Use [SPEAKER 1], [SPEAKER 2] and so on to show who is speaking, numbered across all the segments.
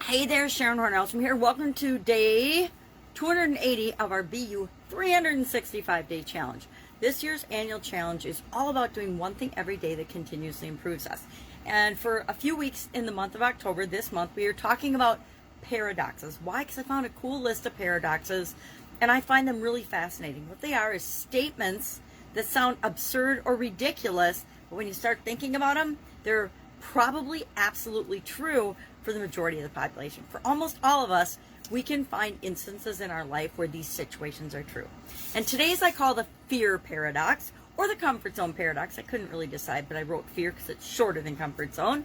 [SPEAKER 1] Hey there, Sharon Horne-Ellstrom here. Welcome to day 280 of our BU 365-day challenge. This year's annual challenge is all about doing one thing every day that continuously improves us. And for a few weeks in the month of October, this month, we are talking about paradoxes. Why? Because I found a cool list of paradoxes, and I find them really fascinating. What they are is statements that sound absurd or ridiculous, but when you start thinking about them, they're probably absolutely true for the majority of the population. For almost all of us, we can find instances in our life where these situations are true. And today's I call the fear paradox or the comfort zone paradox. I couldn't really decide, but I wrote fear because it's shorter than comfort zone.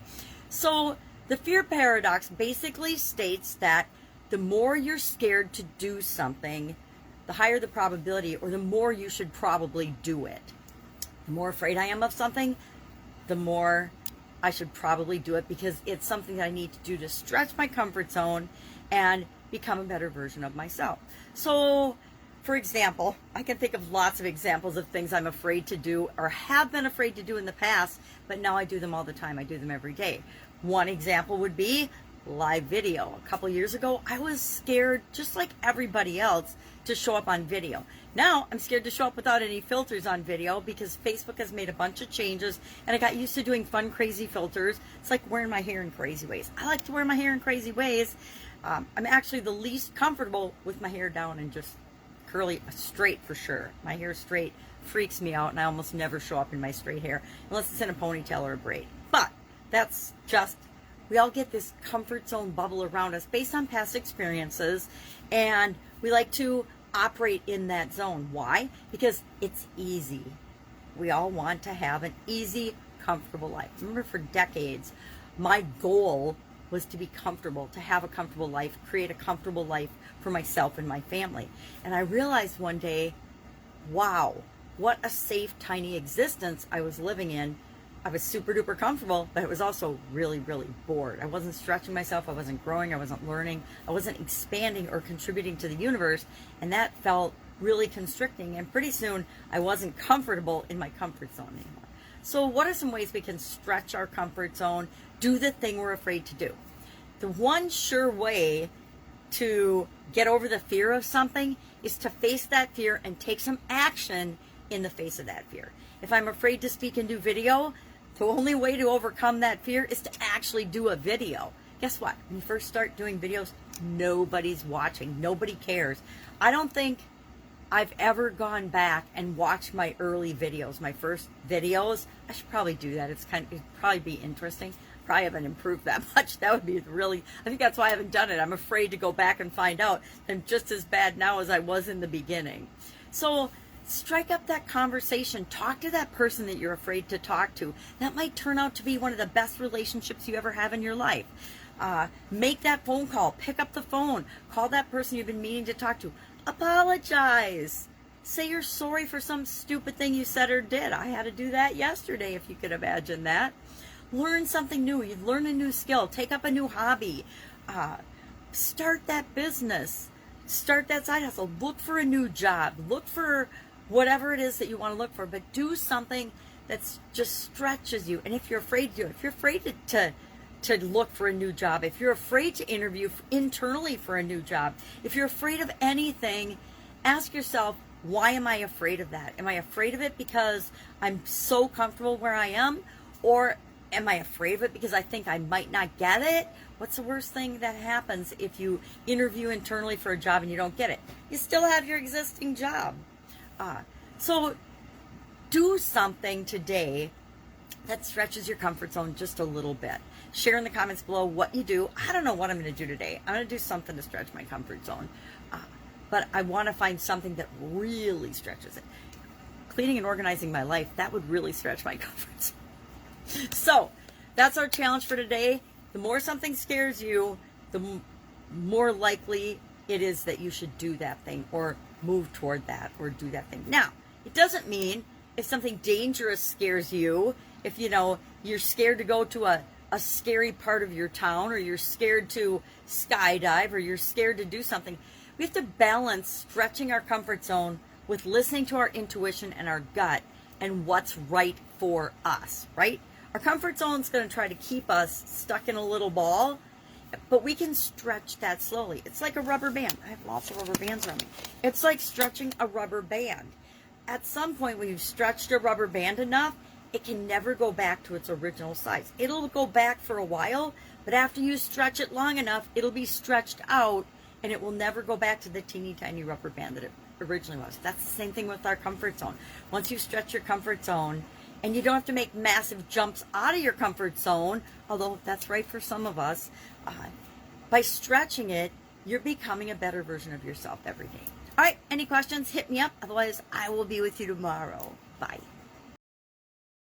[SPEAKER 1] So the fear paradox basically states that the more you're scared to do something, the higher the probability, or the more you should probably do it. The more afraid I am of something, the more I should probably do it because it's something that I need to do to stretch my comfort zone and become a better version of myself. So, for example, I can think of lots of examples of things I'm afraid to do or have been afraid to do in the past, but now I do them all the time. I do them every day. One example would be live video. A couple years ago, I was scared, just like everybody else, to show up on video. Now, I'm scared to show up without any filters on video because Facebook has made a bunch of changes, and I got used to doing fun, crazy filters. It's like wearing my hair in crazy ways. I like to wear my hair in crazy ways. I'm actually the least comfortable with my hair down and just curly, straight for sure. My hair straight freaks me out, and I almost never show up in my straight hair unless it's in a ponytail or a braid. But that's just, we all get this comfort zone bubble around us based on past experiences, and we like to operate in that zone. Why? Because it's easy. We all want to have an easy, comfortable life. Remember, for decades, my goal was to be comfortable, to have a comfortable life, create a comfortable life for myself and my family. And I realized one day, wow, what a safe, tiny existence I was living in. I was super duper comfortable, but I was also really, really bored. I wasn't stretching myself. I wasn't growing. I wasn't learning. I wasn't expanding or contributing to the universe. And that felt really constricting. And pretty soon I wasn't comfortable in my comfort zone anymore. So what are some ways we can stretch our comfort zone, do the thing we're afraid to do? The one sure way to get over the fear of something is to face that fear and take some action in the face of that fear. If I'm afraid to speak and do video, the only way to overcome that fear is to actually do a video. Guess what? When you first start doing videos, nobody's watching. Nobody cares. I don't think I've ever gone back and watched my early videos, my first videos. I should probably do that. It'd probably be interesting. Probably haven't improved that much. That would be really, I think that's why I haven't done it. I'm afraid to go back and find out I'm just as bad now as I was in the beginning. So strike up that conversation. Talk to that person that you're afraid to talk to. That might turn out to be one of the best relationships you ever have in your life. Make that phone call. Pick up the phone. Call that person you've been meaning to talk to. Apologize. Say you're sorry for some stupid thing you said or did. I had to do that yesterday, if you could imagine that. Learn something new. You learn a new skill. Take up a new hobby. Start that business. Start that side hustle. Look for a new job. Look for whatever it is that you want to look for, but do something that just stretches you. And if you're afraid to, if you're afraid to look for a new job, if you're afraid to interview internally for a new job, if you're afraid of anything, ask yourself, why am I afraid of that? Am I afraid of it because I'm so comfortable where I am? Or am I afraid of it because I think I might not get it? What's the worst thing that happens if you interview internally for a job and you don't get it? You still have your existing job. So do something today that stretches your comfort zone just a little bit. Share in the comments below what you do. I don't know what I'm going to do today. I'm going to do something to stretch my comfort zone. But I want to find something that really stretches it. Cleaning and organizing my life, that would really stretch my comfort zone. So that's our challenge for today. The more something scares you, the more likely it is that you should do that thing or move toward that or do that thing. Now, it doesn't mean if something dangerous scares you, if you're scared to go to a scary part of your town, or you're scared to skydive, or you're scared to do something. We have to balance stretching our comfort zone with listening to our intuition and our gut and what's right for us, right? Our comfort zone is going to try to keep us stuck in a little ball, But we can stretch that slowly. It's like a rubber band. I have lots of rubber bands on me. It's like stretching a rubber band. At some point when you've stretched a rubber band enough, it can never go back to its original size. It'll go back for a while, but after you stretch it long enough, it'll be stretched out, and it will never go back to the teeny tiny rubber band that it originally was. That's the same thing with our comfort zone. Once you stretch your comfort zone, and you don't have to make massive jumps out of your comfort zone, although that's right for some of us, by stretching it, you're becoming a better version of yourself every day. All right, any questions? Hit me up. Otherwise, I will be with you tomorrow. Bye.